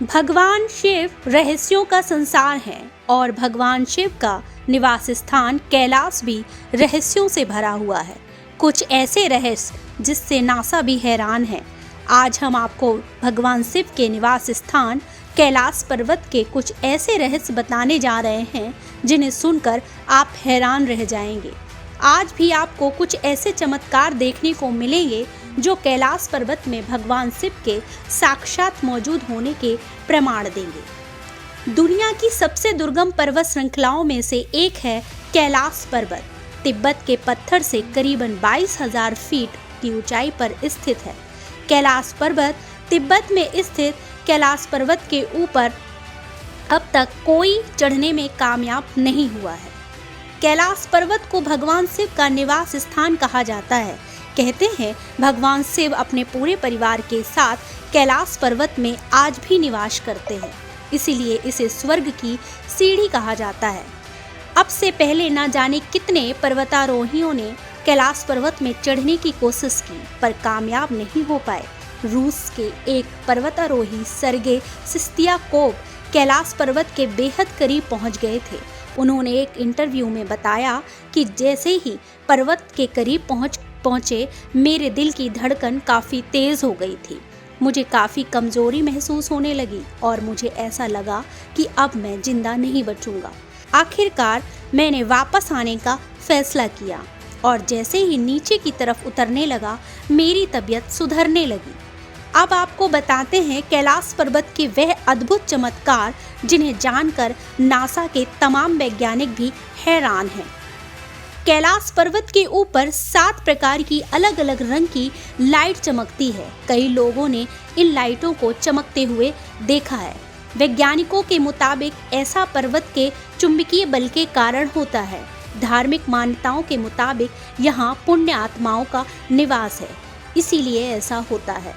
भगवान शिव रहस्यों का संसार है और भगवान शिव का निवास स्थान कैलाश भी रहस्यों से भरा हुआ है। कुछ ऐसे रहस्य जिससे नासा भी हैरान है। आज हम आपको भगवान शिव के निवास स्थान कैलाश पर्वत के कुछ ऐसे रहस्य बताने जा रहे हैं जिन्हें सुनकर आप हैरान रह जाएंगे। आज भी आपको कुछ ऐसे चमत्कार देखने को मिलेंगे जो कैलाश पर्वत में भगवान शिव के साक्षात मौजूद होने के प्रमाण देंगे। दुनिया की सबसे दुर्गम पर्वत श्रृंखलाओं में से एक है कैलाश पर्वत। तिब्बत के पत्थर से करीबन 22,000 फीट की ऊंचाई पर स्थित है। कैलाश पर्वत तिब्बत में स्थित कैलाश पर्वत के ऊपर अब तक कोई चढ़ने में कामयाब नहीं हुआ है। कैलाश पर्वत को भगवान शिव का निवास स्थान कहा जाता है। कहते हैं भगवान शिव अपने पूरे परिवार के साथ कैलाश पर्वत में आज भी निवास करते हैं, इसीलिए इसे स्वर्ग की सीढ़ी कहा जाता है। अब से पहले न जाने कितने पर्वतारोहियों ने कैलाश पर्वत में चढ़ने की कोशिश की पर कामयाब नहीं हो पाए। रूस के एक पर्वतारोही सर्गे सिस्तियाकोव कैलाश पर्वत के बेहद करीब पहुंच गए थे। उन्होंने एक इंटरव्यू में बताया कि जैसे ही पर्वत के करीब पहुंचे मेरे दिल की धड़कन काफ़ी तेज़ हो गई थी। मुझे काफ़ी कमज़ोरी महसूस होने लगी और मुझे ऐसा लगा कि अब मैं जिंदा नहीं बचूंगा। आखिरकार मैंने वापस आने का फैसला किया और जैसे ही नीचे की तरफ उतरने लगा मेरी तबीयत सुधरने लगी। अब आपको बताते हैं कैलाश पर्वत के वह अद्भुत चमत्कार जिन्हें जानकर नासा के तमाम वैज्ञानिक भी हैरान हैं। कैलाश पर्वत के ऊपर 7 प्रकार की अलग अलग रंग की लाइट चमकती है। कई लोगों ने इन लाइटों को चमकते हुए देखा है। वैज्ञानिकों के मुताबिक ऐसा पर्वत के चुंबकीय बल के कारण होता है। धार्मिक मान्यताओं के मुताबिक यहाँ पुण्य आत्माओं का निवास है, इसीलिए ऐसा होता है।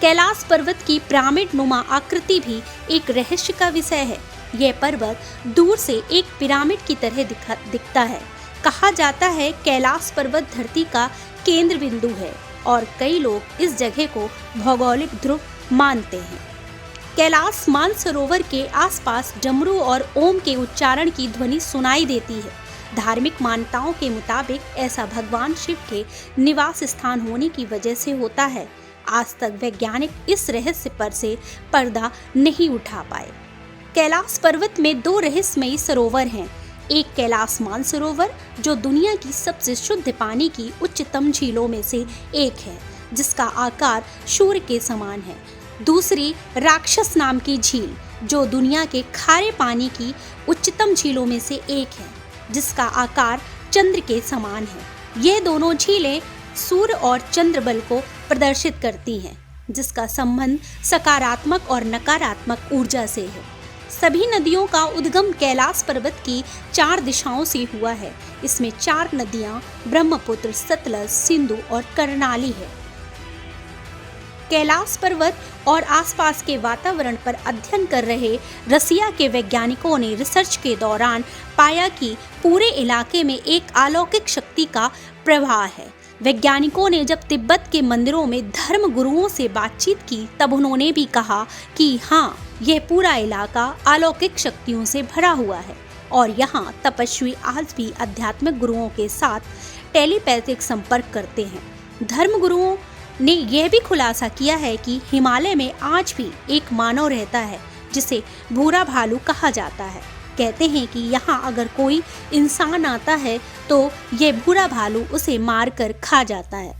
कैलाश पर्वत की पिरामिड नुमा आकृति भी एक रहस्य का विषय है। यह पर्वत दूर से एक पिरामिड की तरह दिखता है। कहा जाता है कैलाश पर्वत धरती का केंद्र बिंदु है और कई लोग इस जगह को भौगोलिक ध्रुव मानते हैं। कैलाश मानसरोवर के आसपास डमरू और ओम के उच्चारण की ध्वनि सुनाई देती है। धार्मिक मान्यताओं के मुताबिक ऐसा भगवान शिव के निवास स्थान होने की वजह से होता है। आज तक वैज्ञानिक इस रहस्य पर से पर्दा नहीं उठा पाए। कैलाश पर्वत में 2 रहस्यमयी सरोवर हैं। एक कैलाश मानसरोवर जो दुनिया की सबसे शुद्ध पानी की उच्चतम झीलों में से एक है, जिसका आकार सूर्य के समान है। दूसरी राक्षस नाम की झील जो दुनिया के खारे पानी की उच्चतम झीलों में से एक है, जिसका आकार चंद्र के समान है। ये दोनों झीलें सूर्य और चंद्र बल को प्रदर्शित करती हैं, जिसका संबंध सकारात्मक और नकारात्मक ऊर्जा से है। सभी नदियों का उद्गम कैलाश पर्वत की 4 दिशाओं से हुआ है। इसमें 4 नदियां ब्रह्मपुत्र, सतलज, सिंधु और कर्णाली है। कैलाश पर्वत और आसपास के वातावरण पर अध्ययन कर रहे रसिया के वैज्ञानिकों ने रिसर्च के दौरान पाया कि पूरे इलाके में एक अलौकिक शक्ति का प्रवाह है। वैज्ञानिकों ने जब तिब्बत के मंदिरों में धर्म गुरुओं से बातचीत की तब उन्होंने भी कहा कि हाँ, यह पूरा इलाका अलौकिक शक्तियों से भरा हुआ है और यहाँ तपस्वी आज भी आध्यात्मिक गुरुओं के साथ टेलीपैथिक संपर्क करते हैं। धर्म गुरुओं ने यह भी खुलासा किया है कि हिमालय में आज भी एक मानव रहता है जिसे भूरा भालू कहा जाता है। कहते हैं कि यहाँ अगर कोई इंसान आता है तो यह भूरा भालू उसे मारकर खा जाता है।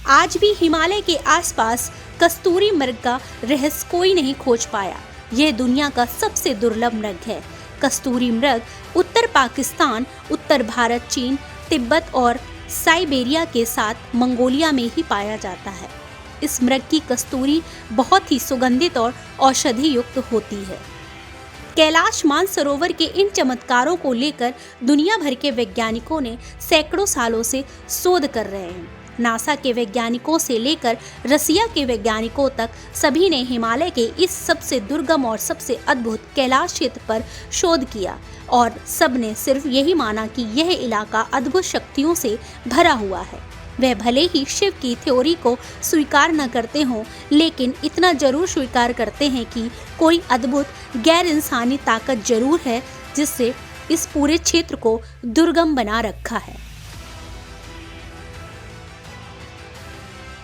आज भी हिमालय के आसपास कस्तूरी मृग का रहस्य कोई नहीं खोज पाया। यह दुनिया का सबसे दुर्लभ मृग है। कस्तूरी मृग उत्तर पाकिस्तान, उत्तर भारत, चीन, तिब्बत और साइबेरिया के साथ मंगोलिया में ही पाया जाता है। इस मृग की कस्तूरी बहुत ही सुगंधित और औषधि युक्त होती है। कैलाश मानसरोवर के इन चमत्कारों को लेकर दुनिया भर के वैज्ञानिकों ने सैकड़ों सालों से शोध कर रहे हैं। नासा के वैज्ञानिकों से लेकर रसिया के वैज्ञानिकों तक सभी ने हिमालय के इस सबसे दुर्गम और सबसे अद्भुत कैलाश क्षेत्र पर शोध किया और सब ने सिर्फ यही माना कि यह इलाका अद्भुत शक्तियों से भरा हुआ है। वे भले ही शिव की थ्योरी को स्वीकार न करते हों, लेकिन इतना जरूर स्वीकार करते हैं कि कोई अद्भुत गैर इंसानी ताकत जरूर है जिससे इस पूरे क्षेत्र को दुर्गम बना रखा है।